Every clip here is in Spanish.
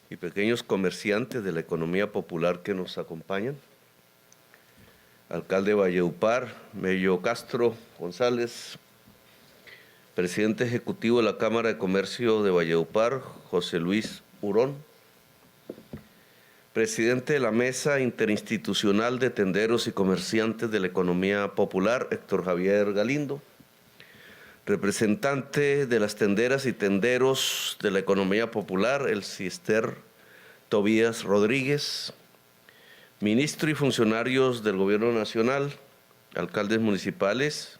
y pequeños comerciantes de la economía popular que nos acompañan. Alcalde de Valledupar, Mello Castro González, presidente ejecutivo de la Cámara de Comercio de Valledupar, José Luis Hurón, presidente de la Mesa Interinstitucional de Tenderos y Comerciantes de la Economía Popular, Héctor Javier Galindo, representante de las tenderas y tenderos de la Economía Popular, el Cister Tobías Rodríguez, ministro y funcionarios del Gobierno Nacional, alcaldes municipales,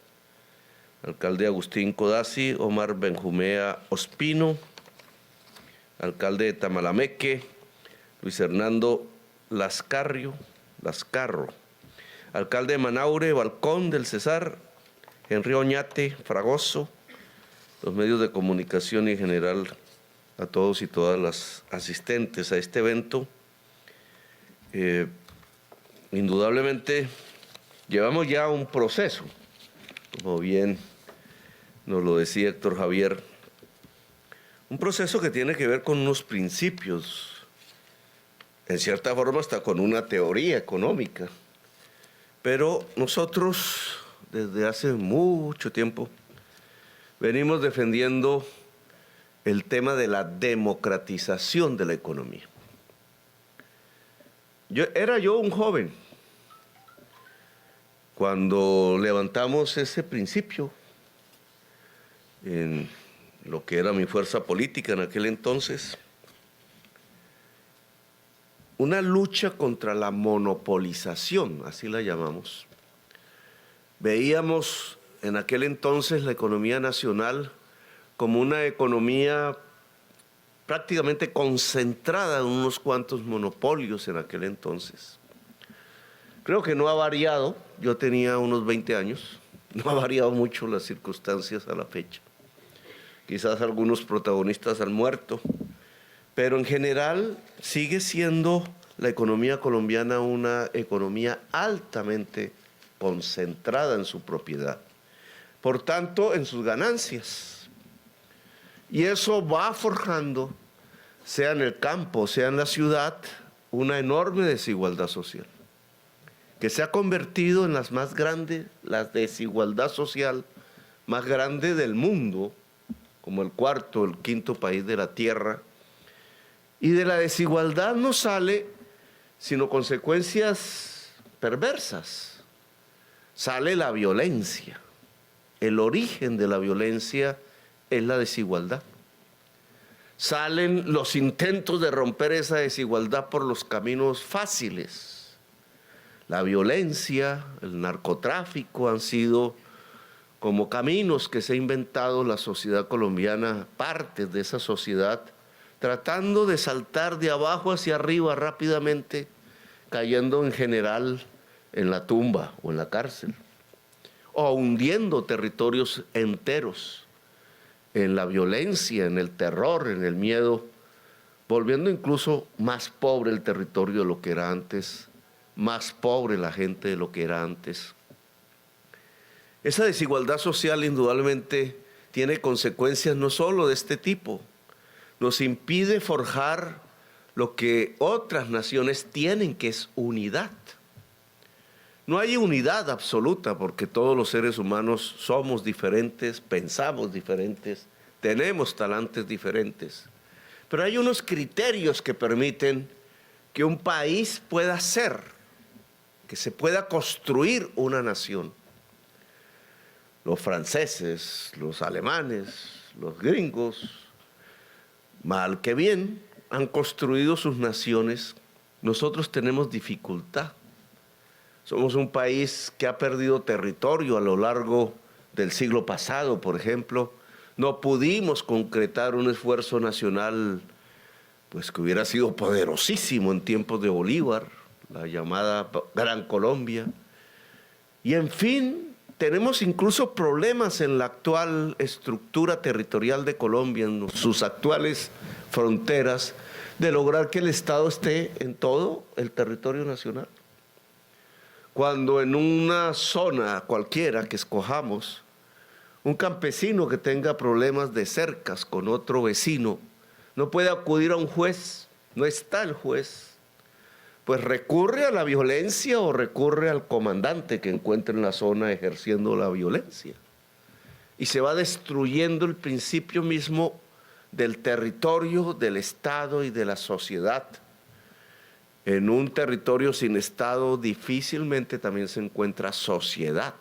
alcalde Agustín Codazzi, Omar Benjumea Ospino, alcalde de Tamalameque, Luis Hernando Lascarro, alcalde de Manaure, Balcón del Cesar, Henry Oñate Fragoso, los medios de comunicación y en general a todos y todas las asistentes a este evento. Indudablemente llevamos ya un proceso, como bien nos lo decía Héctor Javier, un proceso que tiene que ver con unos principios, en cierta forma hasta con una teoría económica, pero nosotros desde hace mucho tiempo venimos defendiendo el tema de la democratización de la economía. Era yo un joven cuando levantamos ese principio en lo que era mi fuerza política en aquel entonces, una lucha contra la monopolización, así la llamamos. Veíamos en aquel entonces la economía nacional como una economía prácticamente concentrada en unos cuantos monopolios en aquel entonces. Creo que no ha variado, yo tenía unos 20 años, no ha variado mucho las circunstancias a la fecha. Quizás algunos protagonistas han muerto, pero en general sigue siendo la economía colombiana una economía altamente concentrada en su propiedad, por tanto en sus ganancias. Y eso va forjando, sea en el campo, sea en la ciudad, una enorme desigualdad social, que se ha convertido en las más grandes, la desigualdad social más grande del mundo, como el cuarto, el quinto país de la tierra. Y de la desigualdad no sale sino consecuencias perversas. Sale la violencia. El origen de la violencia es la desigualdad. Salen los intentos de romper esa desigualdad por los caminos fáciles. La violencia, el narcotráfico han sido como caminos que se ha inventado la sociedad colombiana, partes de esa sociedad, tratando de saltar de abajo hacia arriba rápidamente, cayendo en general en la tumba o en la cárcel, o hundiendo territorios enteros en la violencia, en el terror, en el miedo, volviendo incluso más pobre el territorio de lo que era antes, más pobre la gente de lo que era antes. Esa desigualdad social indudablemente tiene consecuencias no solo de este tipo, nos impide forjar lo que otras naciones tienen, que es unidad. No hay unidad absoluta porque todos los seres humanos somos diferentes, pensamos diferentes, tenemos talentos diferentes. Pero hay unos criterios que permiten que un país pueda ser, que se pueda construir una nación. Los franceses, los alemanes, los gringos, mal que bien, han construido sus naciones. Nosotros tenemos dificultad. Somos un país que ha perdido territorio a lo largo del siglo pasado, por ejemplo. No pudimos concretar un esfuerzo nacional pues, que hubiera sido poderosísimo en tiempos de Bolívar, la llamada Gran Colombia. Y en fin, tenemos incluso problemas en la actual estructura territorial de Colombia, en sus actuales fronteras, de lograr que el Estado esté en todo el territorio nacional. Cuando en una zona cualquiera que escojamos, un campesino que tenga problemas de cercas con otro vecino, no puede acudir a un juez no está el juez, pues recurre a la violencia o recurre al comandante que encuentra en la zona ejerciendo la violencia. Y se va destruyendo el principio mismo del territorio, del Estado y de la sociedad. En un territorio sin Estado difícilmente también se encuentra sociedad.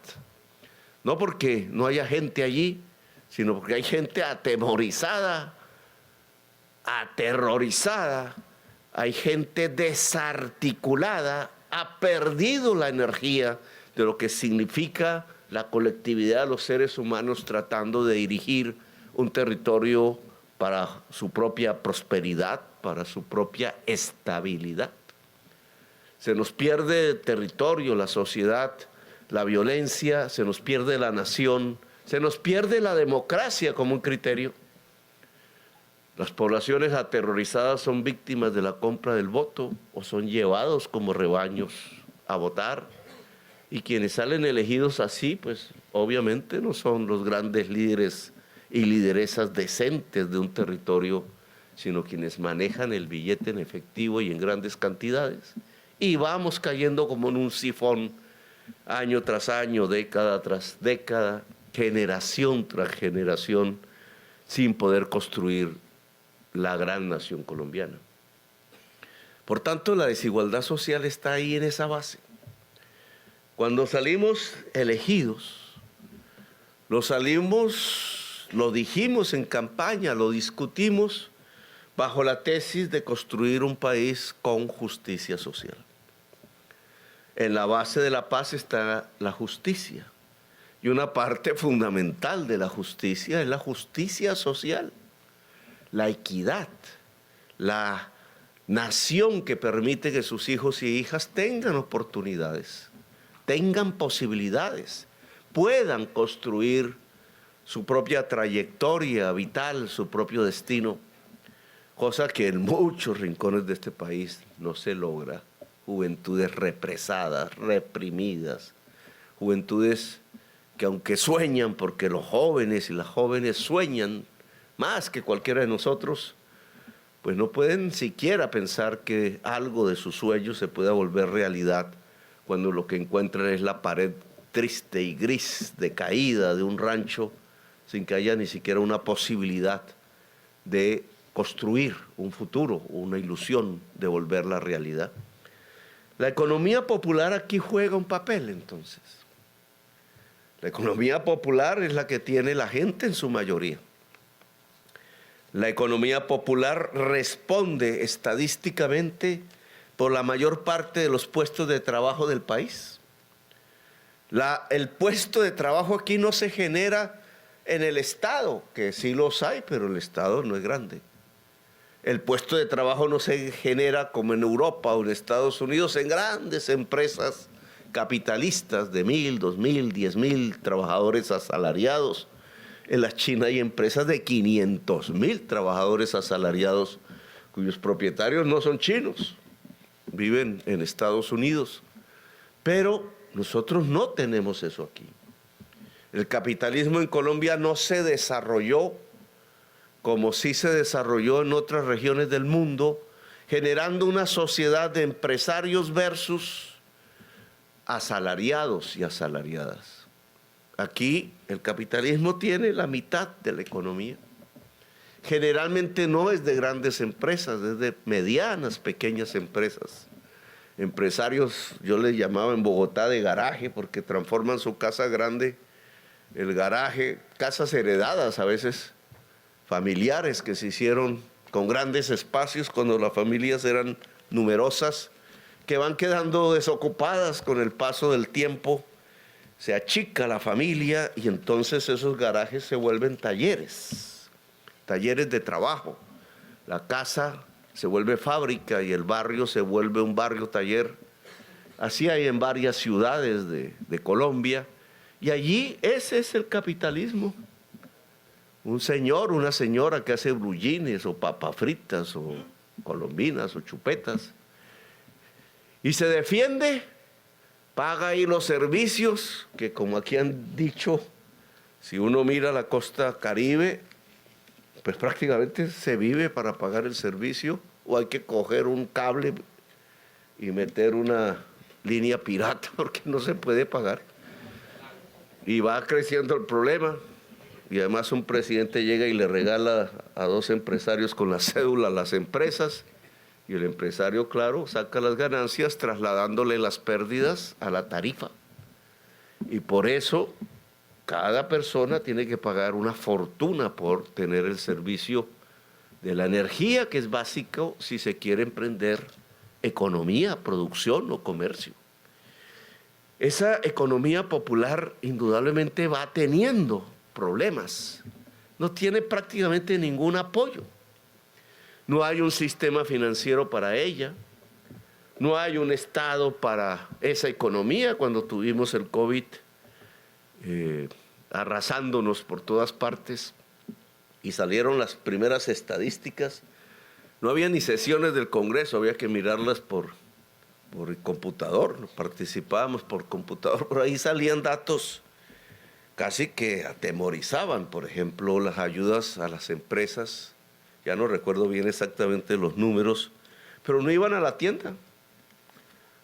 No porque no haya gente allí, sino porque hay gente atemorizada, aterrorizada, hay gente desarticulada, ha perdido la energía de lo que significa la colectividad de los seres humanos tratando de dirigir un territorio para su propia prosperidad, para su propia estabilidad. Se nos pierde el territorio, la sociedad, la violencia, se nos pierde la nación, se nos pierde la democracia como un criterio. Las poblaciones aterrorizadas son víctimas de la compra del voto o son llevados como rebaños a votar. Y quienes salen elegidos así, pues obviamente no son los grandes líderes y lideresas decentes de un territorio, sino quienes manejan el billete en efectivo y en grandes cantidades. Y vamos cayendo como en un sifón, año tras año, década tras década, generación tras generación, sin poder construir la gran nación colombiana. Por tanto, la desigualdad social está ahí en esa base. Cuando salimos elegidos, lo dijimos en campaña, lo discutimos bajo la tesis de construir un país con justicia social. En la base de la paz está la justicia. Y una parte fundamental de la justicia es la justicia social, la equidad, la nación que permite que sus hijos y hijas tengan oportunidades, tengan posibilidades, puedan construir su propia trayectoria vital, su propio destino, cosa que en muchos rincones de este país no se logra. Juventudes represadas, reprimidas, juventudes que aunque sueñan, porque los jóvenes y las jóvenes sueñan más que cualquiera de nosotros, pues no pueden siquiera pensar que algo de sus sueños se pueda volver realidad cuando lo que encuentran es la pared triste y gris, decaída de un rancho, sin que haya ni siquiera una posibilidad de construir un futuro, una ilusión de volverla realidad. La economía popular aquí juega un papel, entonces. La economía popular es la que tiene la gente en su mayoría. La economía popular responde estadísticamente por la mayor parte de los puestos de trabajo del país. El puesto de trabajo aquí no se genera en el Estado, que sí los hay, pero el Estado no es grande. El puesto de trabajo no se genera como en Europa o en Estados Unidos en grandes empresas capitalistas de 1,000, 2,000, 10,000 trabajadores asalariados. En la China hay empresas de 500,000 trabajadores asalariados cuyos propietarios no son chinos, viven en Estados Unidos. Pero nosotros no tenemos eso aquí. El capitalismo en Colombia no se desarrolló como sí se desarrolló en otras regiones del mundo, generando una sociedad de empresarios versus asalariados y asalariadas. Aquí el capitalismo tiene la mitad de la economía. Generalmente no es de grandes empresas, es de medianas, pequeñas empresas. Empresarios, yo les llamaba en Bogotá de garaje, porque transforman su casa grande, el garaje, casas heredadas a veces, familiares que se hicieron con grandes espacios cuando las familias eran numerosas, que van quedando desocupadas con el paso del tiempo, se achica la familia y entonces esos garajes se vuelven talleres de trabajo. La casa se vuelve fábrica y el barrio se vuelve un barrio taller. Así hay en varias ciudades de Colombia y allí ese es el capitalismo. Un señor, una señora que hace blujines o papas fritas o colombinas o chupetas y se defiende, paga ahí los servicios que, como aquí han dicho, si uno mira la costa Caribe, pues prácticamente se vive para pagar el servicio, o hay que coger un cable y meter una línea pirata porque no se puede pagar. Y va creciendo el problema. Y además un presidente llega y le regala a 2 empresarios con la cédula a las empresas, y el empresario, claro, saca las ganancias trasladándole las pérdidas a la tarifa. Y por eso cada persona tiene que pagar una fortuna por tener el servicio de la energía, que es básico si se quiere emprender economía, producción o comercio. Esa economía popular indudablemente va teniendo problemas. No tiene prácticamente ningún apoyo. No hay un sistema financiero para ella. No hay un Estado para esa economía. Cuando tuvimos el COVID arrasándonos por todas partes y salieron las primeras estadísticas, no había ni sesiones del Congreso, había que mirarlas por el computador, participábamos por computador, por ahí salían datos casi que atemorizaban. Por ejemplo, las ayudas a las empresas, ya no recuerdo bien exactamente los números, pero no iban a la tienda.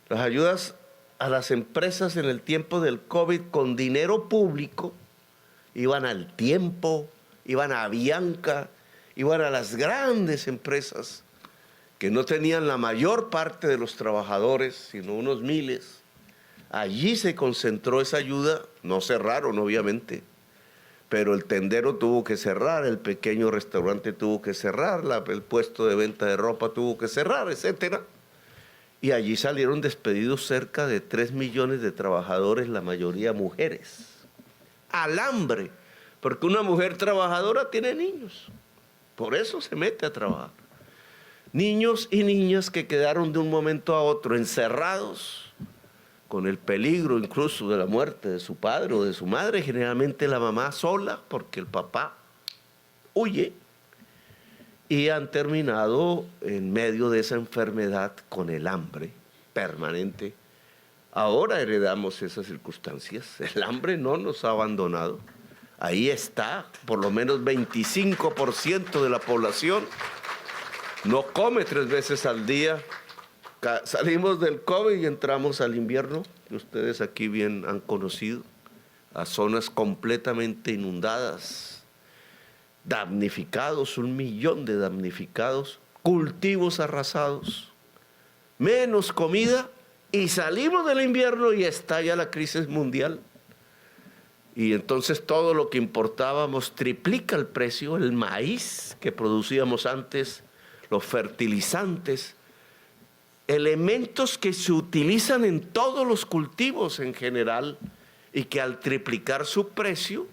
Las ayudas a las empresas en el tiempo del COVID con dinero público iban al Tiempo, iban a Avianca, iban a las grandes empresas que no tenían la mayor parte de los trabajadores, sino unos miles. Allí se concentró esa ayuda. No cerraron, obviamente, pero el tendero tuvo que cerrar, el pequeño restaurante tuvo que cerrar, el puesto de venta de ropa tuvo que cerrar, etcétera. Y allí salieron despedidos cerca de 3 millones de trabajadores, la mayoría mujeres, al hambre, porque una mujer trabajadora tiene niños, por eso se mete a trabajar. Niños y niñas que quedaron de un momento a otro encerrados, con el peligro incluso de la muerte de su padre o de su madre, generalmente la mamá sola, porque el papá huye, y han terminado en medio de esa enfermedad con el hambre permanente. Ahora heredamos esas circunstancias. El hambre no nos ha abandonado. Ahí está, por lo menos 25% de la población no come 3 veces al día. Salimos del COVID y entramos al invierno, que ustedes aquí bien han conocido, a zonas completamente inundadas, damnificados, 1 millón de damnificados, cultivos arrasados, menos comida, y salimos del invierno y estalla la crisis mundial. Y entonces todo lo que importábamos triplica el precio, el maíz que producíamos antes, los fertilizantes, elementos que se utilizan en todos los cultivos en general y que al triplicar su precio,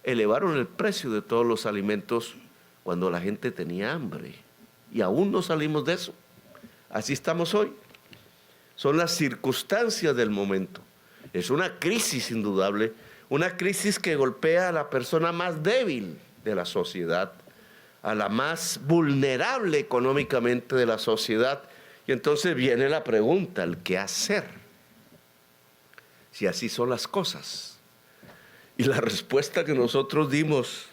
elevaron el precio de todos los alimentos cuando la gente tenía hambre. Y aún no salimos de eso. Así estamos hoy. Son las circunstancias del momento. Es una crisis indudable, una crisis que golpea a la persona más débil de la sociedad, a la más vulnerable económicamente de la sociedad. Y entonces viene la pregunta, ¿el qué hacer? Si así son las cosas. Y la respuesta que nosotros dimos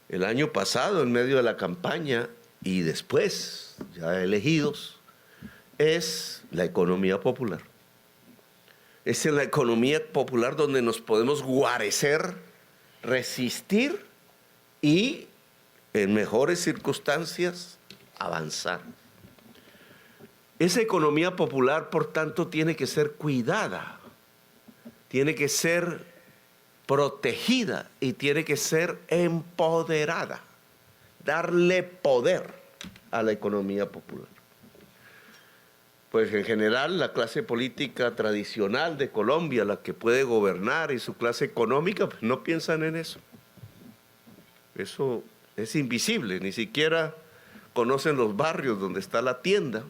el año pasado en medio de la campaña y después, ya elegidos, es la economía popular. Es en la economía popular donde nos podemos guarecer, resistir y, en mejores circunstancias, avanzar. Esa economía popular, por tanto, tiene que ser cuidada, tiene que ser protegida y tiene que ser empoderada, darle poder a la economía popular. Pues en general la clase política tradicional de Colombia, la que puede gobernar, y su clase económica, pues no piensan en eso. Eso es invisible, ni siquiera conocen los barrios donde está la tienda,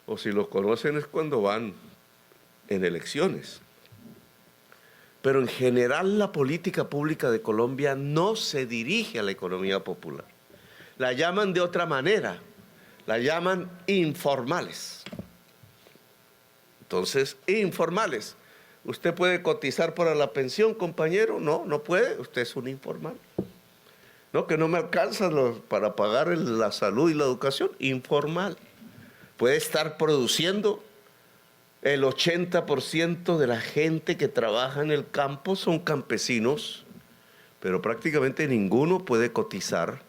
o si lo conocen es cuando van en elecciones. Pero en general la política pública de Colombia no se dirige a la economía popular. La llaman de otra manera, la llaman informales. Entonces, informales. ¿Usted puede cotizar para la pensión, compañero? No, no puede, usted es un informal. No, que no me alcanza para pagar la salud y la educación. Informal. Puede estar produciendo. El 80% de la gente que trabaja en el campo son campesinos, pero prácticamente ninguno puede cotizar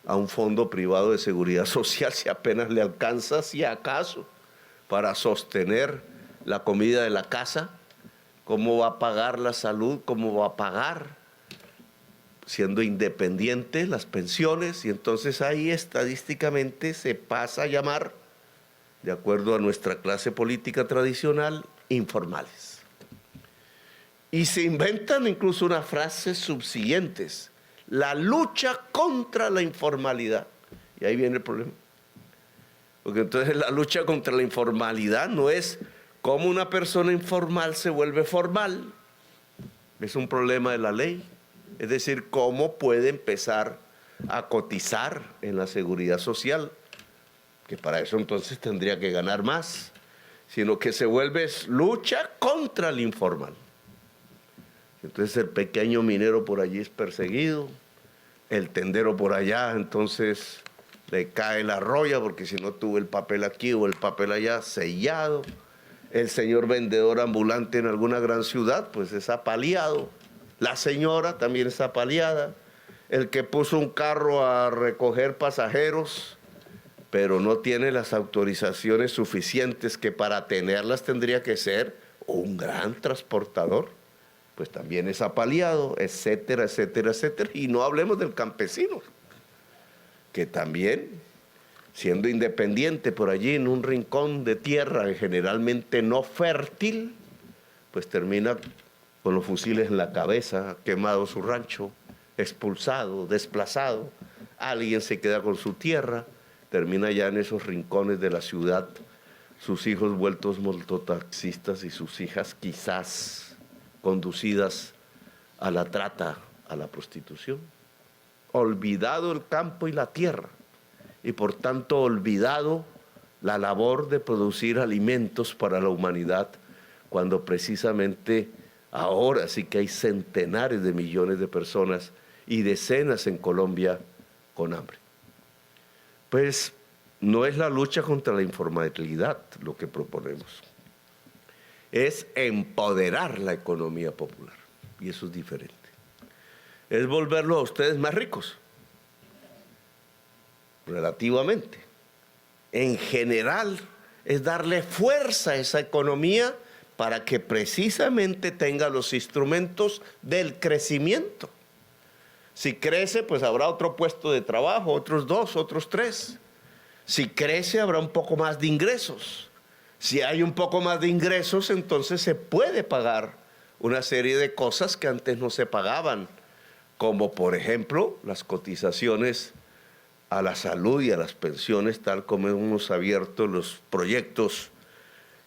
a un fondo privado de seguridad social si apenas le alcanza, si acaso, para sostener la comida de la casa. ¿Cómo va a pagar la salud? ¿Cómo va a pagar, siendo independiente, las pensiones? Y entonces ahí estadísticamente se pasa a llamar, de acuerdo a nuestra clase política tradicional, informales. Y se inventan incluso unas frases subsiguientes: la lucha contra la informalidad. Y ahí viene el problema. Porque entonces la lucha contra la informalidad no es cómo una persona informal se vuelve formal. Es un problema de la ley. Es decir, cómo puede empezar a cotizar en la seguridad social, que para eso entonces tendría que ganar más, sino que se vuelve lucha contra el informal. Entonces el pequeño minero por allí es perseguido, el tendero por allá, entonces le cae la roya porque si no tuvo el papel aquí o el papel allá sellado. El señor vendedor ambulante en alguna gran ciudad pues es apaleado, la señora también es apaleada, el que puso un carro a recoger pasajeros pero no tiene las autorizaciones suficientes, que para tenerlas tendría que ser un gran transportador, pues también es apaleado, etcétera, etcétera, etcétera. Y no hablemos del campesino, que también, siendo independiente por allí en un rincón de tierra generalmente no fértil, pues termina con los fusiles en la cabeza, quemado su rancho, expulsado, desplazado. Alguien se queda con su tierra, termina ya en esos rincones de la ciudad, sus hijos vueltos mototaxistas y sus hijas quizás conducidas a la trata, a la prostitución. Olvidado el campo y la tierra, y por tanto olvidado la labor de producir alimentos para la humanidad, cuando precisamente ahora sí que hay centenares de millones de personas y decenas en Colombia con hambre. Pues no es la lucha contra la informalidad lo que proponemos, es empoderar la economía popular, y eso es diferente. Es volverlo a ustedes más ricos, relativamente. En general, es darle fuerza a esa economía para que precisamente tenga los instrumentos del crecimiento. Si crece, pues habrá otro puesto de trabajo, otros 2, otros 3. Si crece, habrá un poco más de ingresos. Si hay un poco más de ingresos, entonces se puede pagar una serie de cosas que antes no se pagaban, como por ejemplo las cotizaciones a la salud y a las pensiones, tal como hemos abierto los proyectos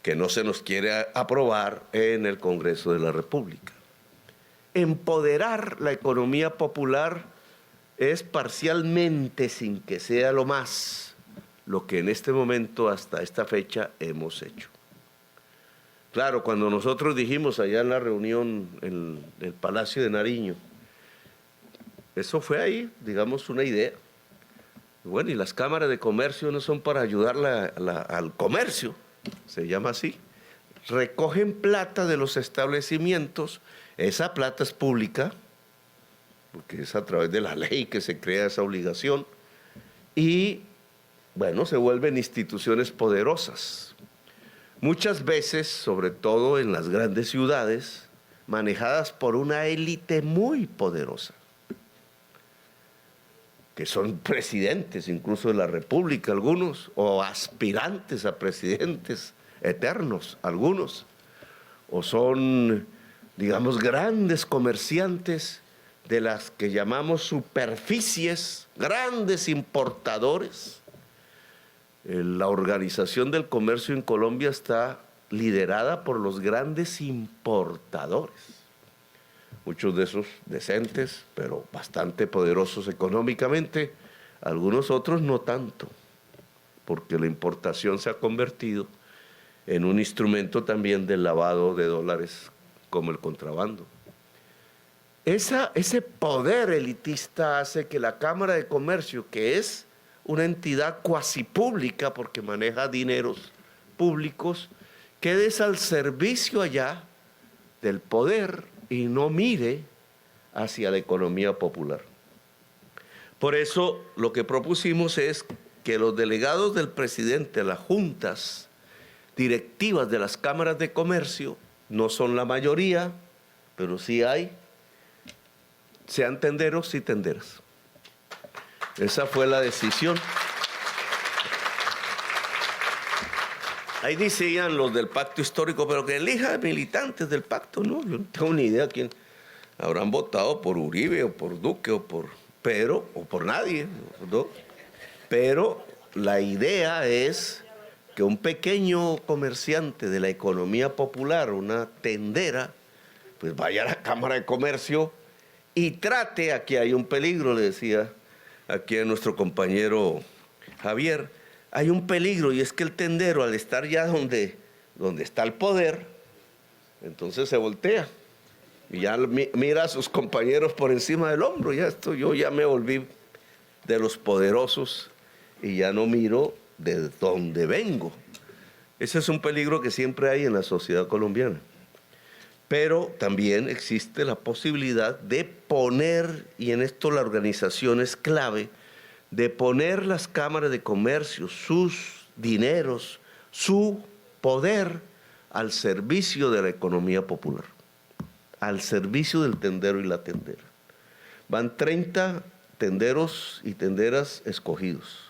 que no se nos quiere aprobar en el Congreso de la República. Empoderar la economía popular es parcialmente, sin que sea lo más, lo que en este momento, hasta esta fecha, hemos hecho. Claro, cuando nosotros dijimos allá en la reunión en el Palacio de Nariño, eso fue ahí, digamos, una idea. Bueno, y las cámaras de comercio no son para ayudar al comercio, se llama así. Recogen plata de los establecimientos, esa plata es pública, porque es a través de la ley que se crea esa obligación, y bueno, se vuelven instituciones poderosas. Muchas veces, sobre todo en las grandes ciudades, manejadas por una élite muy poderosa, que son presidentes incluso de la República algunos, o aspirantes a presidentes eternos algunos, o son, digamos, grandes comerciantes de las que llamamos superficies, grandes importadores. La organización del comercio en Colombia está liderada por los grandes importadores, muchos de esos decentes, pero bastante poderosos económicamente, algunos otros no tanto, porque la importación se ha convertido en un instrumento también del lavado de dólares, como el contrabando. Ese poder elitista hace que la Cámara de Comercio, que es una entidad cuasi pública porque maneja dineros públicos, quede al servicio allá del poder y no mire hacia la economía popular. Por eso lo que propusimos es que los delegados del presidente a las juntas directivas de las cámaras de comercio, no son la mayoría, pero sí hay, sean tenderos y tenderas. Esa fue la decisión. Ahí decían los del pacto histórico, pero que elija militantes del pacto, ¿no? Yo no tengo ni idea quién habrán votado por Uribe o por Duque o por Pedro o por nadie, ¿no? Pero la idea es que un pequeño comerciante de la economía popular, una tendera, pues vaya a la Cámara de Comercio y trate, aquí hay un peligro, le decía aquí a nuestro compañero Javier, hay un peligro y es que el tendero al estar ya donde está el poder, entonces se voltea y ya mira a sus compañeros por encima del hombro, yo ya me volví de los poderosos y ya no miro de dónde vengo. Ese es un peligro que siempre hay en la sociedad colombiana. Pero también existe la posibilidad de poner, y en esto la organización es clave, de poner las cámaras de comercio, sus dineros, su poder al servicio de la economía popular, al servicio del tendero y la tendera. Van 30 tenderos y tenderas escogidos.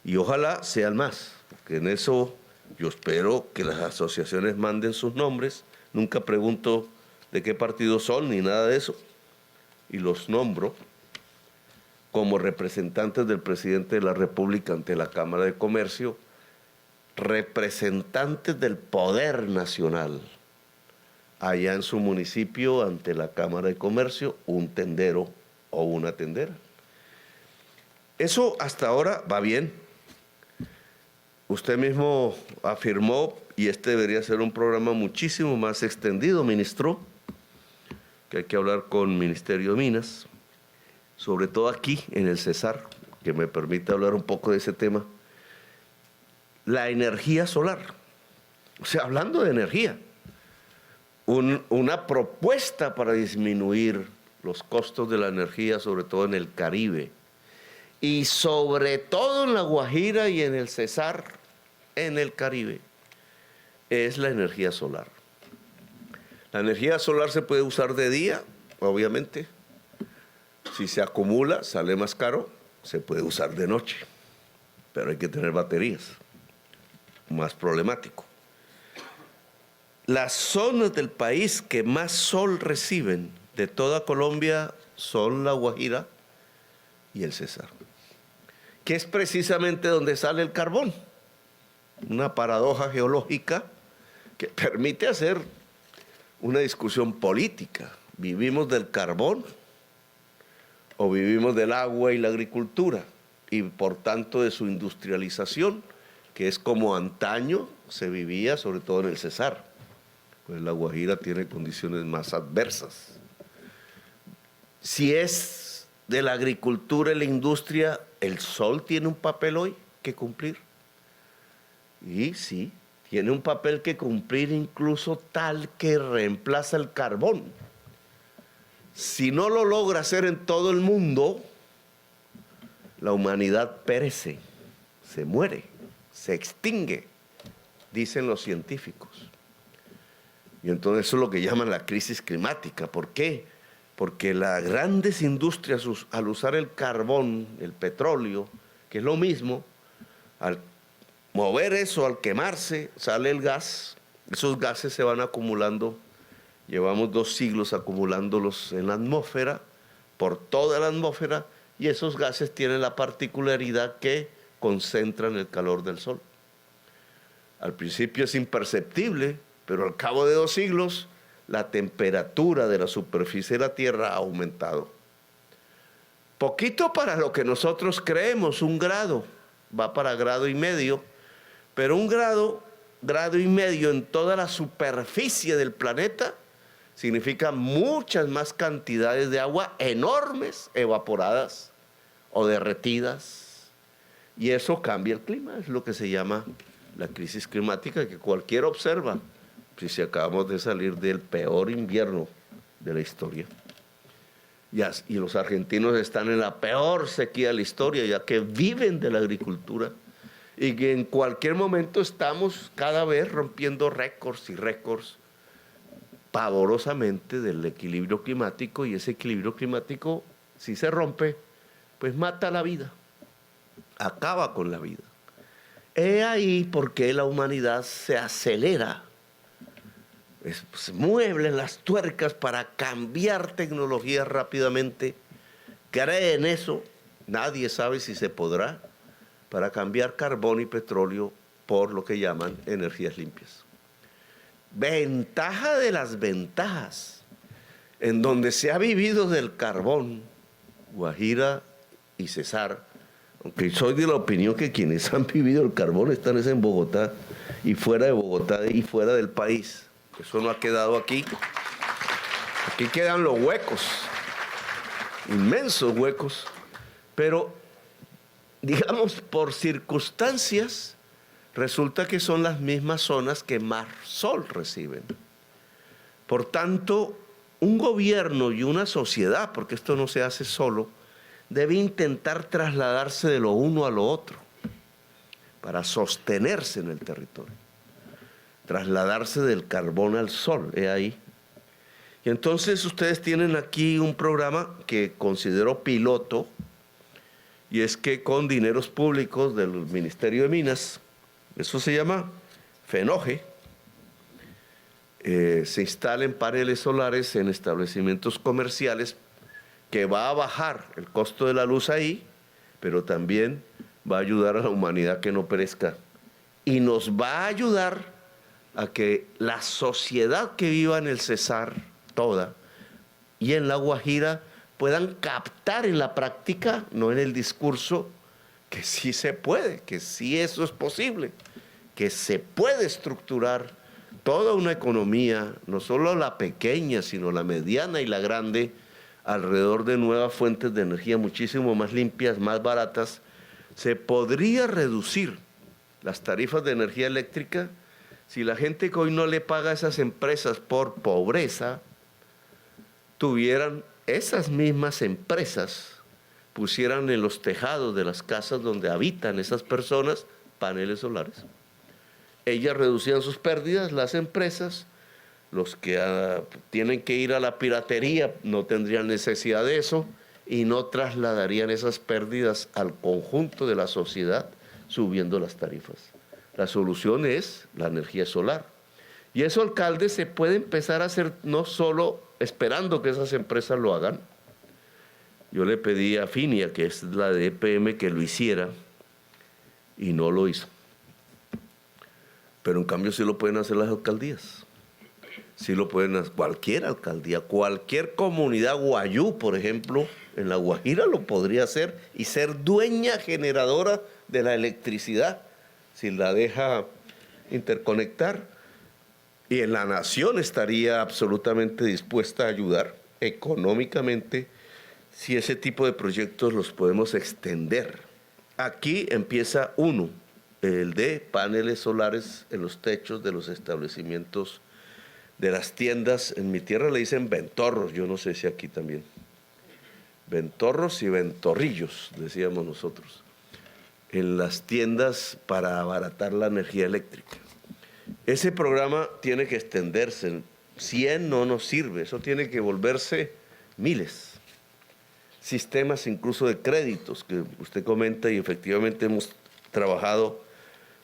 Y ojalá sean más, porque en eso yo espero que las asociaciones manden sus nombres. Nunca pregunto de qué partido son ni nada de eso. Y los nombro como representantes del presidente de la República ante la Cámara de Comercio, representantes del poder nacional allá en su municipio ante la Cámara de Comercio, un tendero o una tendera. Eso hasta ahora va bien. Usted mismo afirmó, y este debería ser un programa muchísimo más extendido, ministro, que hay que hablar con Ministerio de Minas, sobre todo aquí en el Cesar, que me permite hablar un poco de ese tema. La energía solar. O sea, hablando de energía, una propuesta para disminuir los costos de la energía, sobre todo en el Caribe, y sobre todo en La Guajira y en el Cesar, en el Caribe, es la energía solar. La energía solar se puede usar de día, obviamente. Si se acumula, sale más caro, se puede usar de noche, pero hay que tener baterías, más problemático. Las zonas del país que más sol reciben de toda Colombia son La Guajira y el Cesar, que es precisamente donde sale el carbón. Una paradoja geológica que permite hacer una discusión política. ¿Vivimos del carbón o vivimos del agua y la agricultura? Y por tanto de su industrialización, que es como antaño se vivía, sobre todo en el Cesar. Pues La Guajira tiene condiciones más adversas. Si es de la agricultura y la industria, ¿el sol tiene un papel hoy que cumplir? Y sí, tiene un papel que cumplir incluso tal que reemplaza el carbón. Si no lo logra hacer en todo el mundo, la humanidad perece, se muere, se extingue, dicen los científicos. Y entonces eso es lo que llaman la crisis climática. ¿Por qué? Porque las grandes industrias, al usar el carbón, el petróleo, que es lo mismo, al mover eso, al quemarse, sale el gas. Esos gases se van acumulando. Llevamos 2 siglos acumulándolos en la atmósfera, por toda la atmósfera, y esos gases tienen la particularidad que concentran el calor del sol. Al principio es imperceptible, pero al cabo de 2 siglos, la temperatura de la superficie de la Tierra ha aumentado. Poquito para lo que nosotros creemos, 1 grado, va para 1,5 grados, pero 1 grado, 1,5 grados en toda la superficie del planeta significa muchas más cantidades de agua enormes evaporadas o derretidas. Y eso cambia el clima, es lo que se llama la crisis climática, que cualquiera observa si acabamos de salir del peor invierno de la historia. Y los argentinos están en la peor sequía de la historia, ya que viven de la agricultura y que en cualquier momento estamos cada vez rompiendo récords y récords pavorosamente del equilibrio climático, y ese equilibrio climático, si se rompe, pues mata la vida, acaba con la vida. He ahí por qué la humanidad se acelera, se mueven las tuercas para cambiar tecnologías rápidamente, cree en eso, nadie sabe si se podrá, para cambiar carbón y petróleo por lo que llaman energías limpias. Ventaja de las ventajas, en donde se ha vivido del carbón, Guajira y Cesar, aunque soy de la opinión que quienes han vivido el carbón están en Bogotá y fuera de Bogotá y fuera del país. Eso no ha quedado aquí. Aquí quedan los huecos, inmensos huecos, pero digamos por circunstancias resulta que son las mismas zonas que más sol reciben. Por tanto, un gobierno y una sociedad, porque esto no se hace solo, debe intentar trasladarse de lo uno a lo otro para sostenerse en el territorio. Trasladarse del carbón al sol, ahí. Y entonces ustedes tienen aquí un programa que considero piloto, y es que con dineros públicos del Ministerio de Minas, eso se llama FENOGE, se instalen paneles solares en establecimientos comerciales, que va a bajar el costo de la luz ahí, pero también va a ayudar a la humanidad que no perezca. Y nos va a ayudar a que la sociedad que viva en el Cesar, toda, y en la Guajira, puedan captar en la práctica, no en el discurso, que sí se puede, que sí eso es posible, que se puede estructurar toda una economía, no solo la pequeña, sino la mediana y la grande, alrededor de nuevas fuentes de energía muchísimo más limpias, más baratas. Se podría reducir las tarifas de energía eléctrica si la gente que hoy no le paga a esas empresas por pobreza, tuvieran esas mismas empresas, pusieran en los tejados de las casas donde habitan esas personas paneles solares. Ellas reducían sus pérdidas, las empresas. Los que tienen que ir a la piratería no tendrían necesidad de eso y no trasladarían esas pérdidas al conjunto de la sociedad subiendo las tarifas. La solución es la energía solar. Y eso, alcalde, se puede empezar a hacer no solo esperando que esas empresas lo hagan. Yo le pedí a Finia, que es la de EPM, que lo hiciera y no lo hizo. Pero en cambio sí lo pueden hacer las alcaldías. Sí lo pueden hacer cualquier alcaldía, cualquier comunidad guayú, por ejemplo, en la Guajira lo podría hacer y ser dueña generadora de la electricidad, si la deja interconectar. Y en la nación estaría absolutamente dispuesta a ayudar económicamente si ese tipo de proyectos los podemos extender. Aquí empieza uno, el de paneles solares en los techos de los establecimientos, de las tiendas. En mi tierra le dicen ventorros, yo no sé si aquí también. Ventorros y ventorrillos, decíamos nosotros, en las tiendas para abaratar la energía eléctrica. Ese programa tiene que extenderse. 100 no nos sirve, eso tiene que volverse miles. Sistemas incluso de créditos que usted comenta, y efectivamente hemos trabajado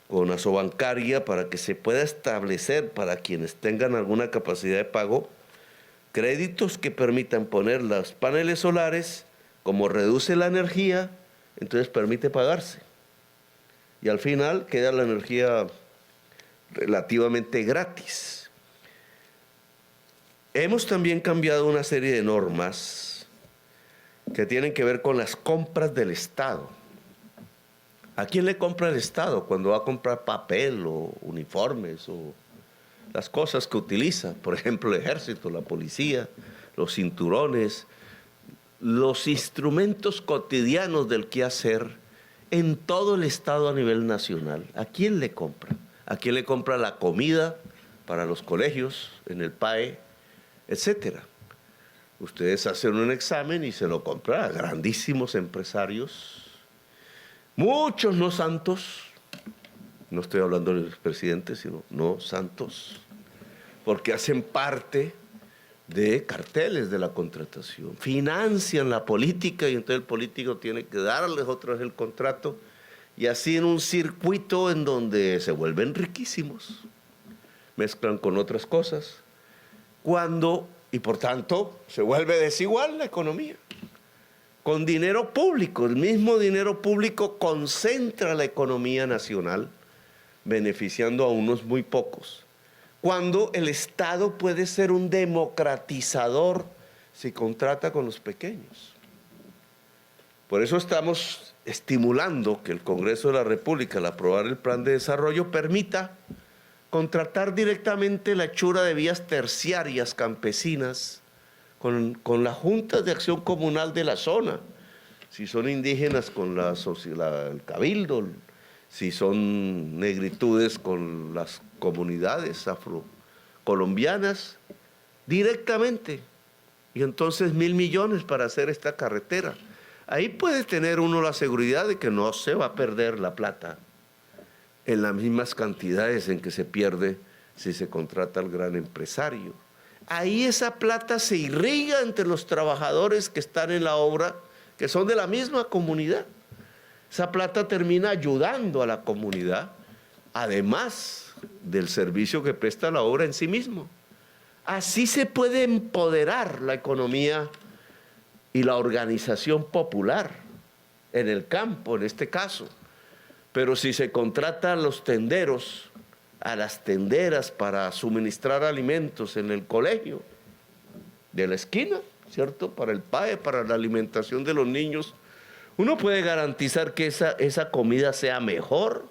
con Asobancaria para que se pueda establecer para quienes tengan alguna capacidad de pago, créditos que permitan poner los paneles solares, como reduce la energía, entonces permite pagarse. Y al final queda la energía relativamente gratis. Hemos también cambiado una serie de normas que tienen que ver con las compras del Estado. ¿A quién le compra el Estado cuando va a comprar papel o uniformes o las cosas que utiliza, por ejemplo, el ejército, la policía, los cinturones, los instrumentos cotidianos del quehacer en todo el Estado a nivel nacional. ¿A quién le compra? ¿A quién le compra la comida para los colegios, en el PAE, etcétera? Ustedes hacen un examen y se lo compran a grandísimos empresarios, muchos no santos, no estoy hablando del presidente, sino no santos, porque hacen parte de carteles de la contratación, financian la política y entonces el político tiene que darles otra vez el contrato y así en un circuito en donde se vuelven riquísimos, mezclan con otras cosas, y por tanto se vuelve desigual la economía. Con dinero público, el mismo dinero público concentra la economía nacional, beneficiando a unos muy pocos. Cuando el Estado puede ser un democratizador si contrata con los pequeños. Por eso estamos estimulando que el Congreso de la República, al aprobar el Plan de Desarrollo, permita contratar directamente la hechura de vías terciarias campesinas con las juntas de acción comunal de la zona. Si son indígenas con el cabildo, si son negritudes con las comunidades afrocolombianas, directamente. Y entonces 1.000 millones para hacer esta carretera. Ahí puede tener uno la seguridad de que no se va a perder la plata en las mismas cantidades en que se pierde si se contrata al gran empresario. Ahí esa plata se irriga entre los trabajadores que están en la obra, que son de la misma comunidad. Esa plata termina ayudando a la comunidad, además del servicio que presta la obra en sí mismo. Así se puede empoderar la economía y la organización popular en el campo, en este caso. Pero si se contrata a los tenderos, a las tenderas para suministrar alimentos en el colegio de la esquina, ¿cierto? Para el PAE, para la alimentación de los niños, uno puede garantizar que esa comida sea mejor,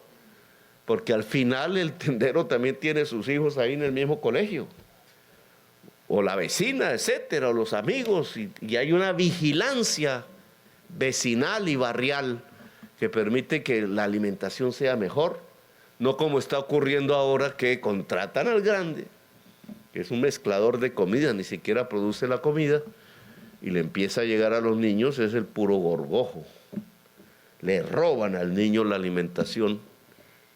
porque al final el tendero también tiene sus hijos ahí en el mismo colegio, o la vecina, etcétera, o los amigos, y hay una vigilancia vecinal y barrial que permite que la alimentación sea mejor, no como está ocurriendo ahora que contratan al grande, que es un mezclador de comida, ni siquiera produce la comida, y le empieza a llegar a los niños, es el puro gorgojo. Le roban al niño la alimentación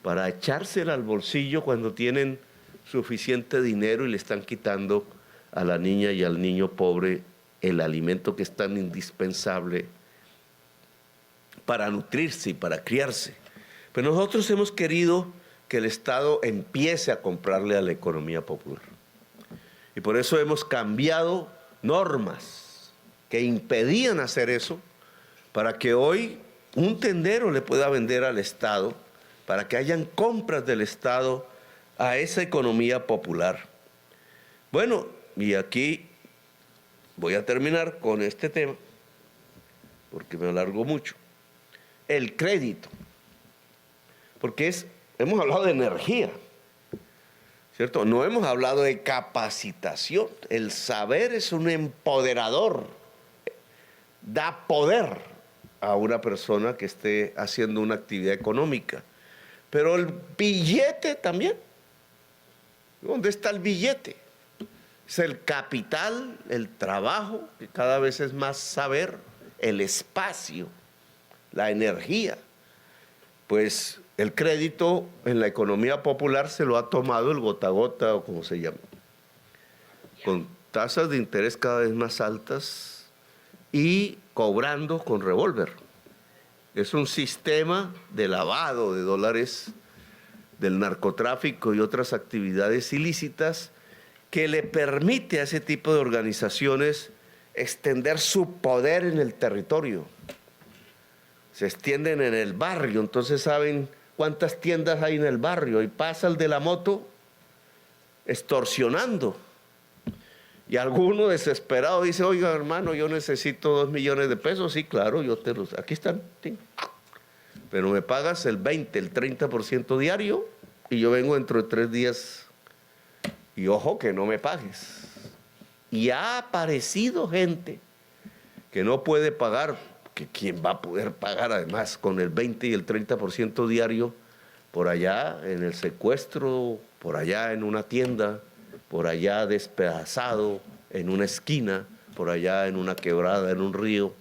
para echársela al bolsillo cuando tienen suficiente dinero y le están quitando a la niña y al niño pobre el alimento que es tan indispensable para nutrirse y para criarse. Pero nosotros hemos querido que el Estado empiece a comprarle a la economía popular. Y por eso hemos cambiado normas que impedían hacer eso, para que hoy un tendero le pueda vender al Estado, para que hayan compras del Estado a esa economía popular. Bueno, y aquí voy a terminar con este tema, porque me alargo mucho. El crédito, porque hemos hablado de energía, ¿cierto? No hemos hablado de capacitación. El saber es un empoderador, da poder a una persona que esté haciendo una actividad económica. Pero el billete también. ¿Dónde está el billete? Es el capital, el trabajo, que cada vez es más saber, el espacio, la energía. Pues el crédito en la economía popular se lo ha tomado el gota a gota, o como se llama, con tasas de interés cada vez más altas y cobrando con revólver. Es un sistema de lavado de dólares del narcotráfico y otras actividades ilícitas que le permite a ese tipo de organizaciones extender su poder en el territorio. Se extienden en el barrio, entonces saben cuántas tiendas hay en el barrio y pasa el de la moto extorsionando. Y alguno desesperado dice, oiga hermano, yo necesito 2 millones de pesos. Sí, claro, yo te los, aquí están. Pero me pagas el 20, el 30% diario y yo vengo dentro de 3 días y ojo que no me pagues. Y ha aparecido gente que no puede pagar, que quién va a poder pagar además con el 20 y el 30% diario, por allá en el secuestro, por allá en una tienda, por allá despedazado en una esquina, por allá en una quebrada, en un río,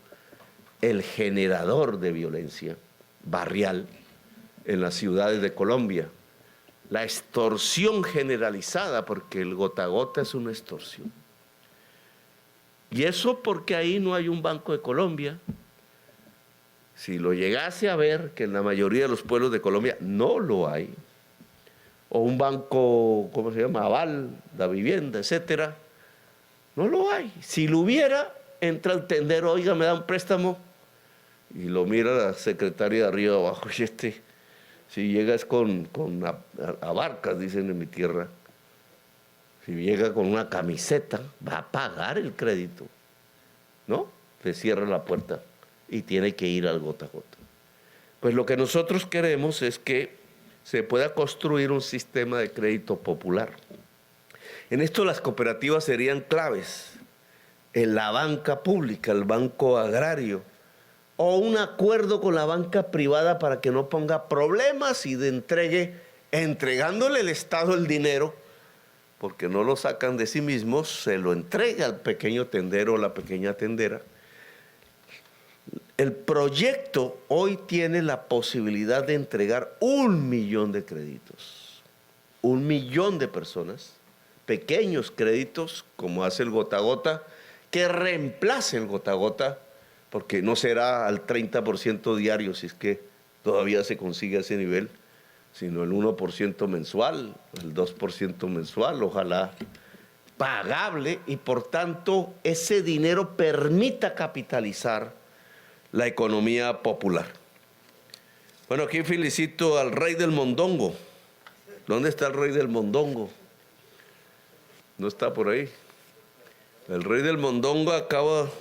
el generador de violencia barrial en las ciudades de Colombia. La extorsión generalizada, porque el gota a gota es una extorsión. Y eso porque ahí no hay un Banco de Colombia. Si lo llegase a ver, que en la mayoría de los pueblos de Colombia no lo hay, o un banco, ¿cómo se llama?, aval, la vivienda, etcétera, no lo hay. Si lo hubiera, entra el tendero, oiga, me da un préstamo, y lo mira la secretaria de arriba abajo, y si llegas con abarcas, dicen en mi tierra, si llega con una camiseta, va a pagar el crédito, ¿no? Le cierra la puerta y tiene que ir al gota a gota. Pues lo que nosotros queremos es que se pueda construir un sistema de crédito popular. En esto las cooperativas serían claves, en la banca pública, el banco agrario, o un acuerdo con la banca privada para que no ponga problemas y entregándole el Estado el dinero, porque no lo sacan de sí mismos, se lo entrega al pequeño tendero o la pequeña tendera. El proyecto hoy tiene la posibilidad de entregar 1 millón de créditos, 1 millón de personas, pequeños créditos, como hace el gota a gota, que reemplace el gota a gota, porque no será al 30% diario, si es que todavía se consigue ese nivel, sino el 1% mensual, el 2% mensual, ojalá pagable, y por tanto ese dinero permita capitalizar la economía popular. Bueno, aquí felicito al rey del mondongo. ¿Dónde está el rey del mondongo? No está por ahí. El rey del mondongo acaba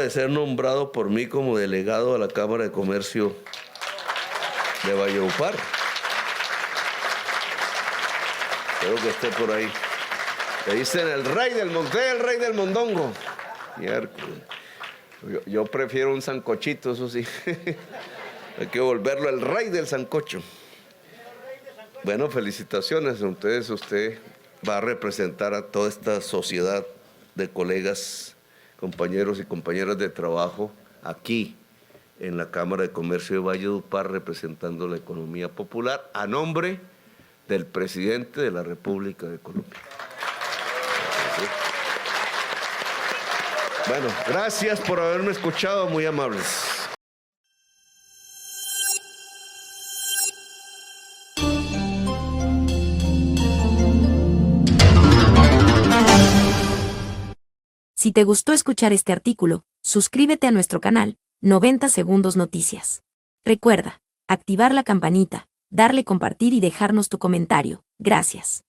de ser nombrado por mí como delegado a la Cámara de Comercio de Valledupar. Espero que esté por ahí. Le dicen el rey del mondongo. Yo prefiero un sancochito, eso sí. Hay que volverlo el rey del sancocho. Bueno, felicitaciones a ustedes. Usted va a representar a toda esta sociedad de colegas, compañeros y compañeras de trabajo aquí en la Cámara de Comercio de Valledupar, representando la economía popular a nombre del presidente de la República de Colombia. Bueno, gracias por haberme escuchado, muy amables. Si te gustó escuchar este artículo, suscríbete a nuestro canal, 90 Segundos Noticias. Recuerda, activar la campanita, darle compartir y dejarnos tu comentario. Gracias.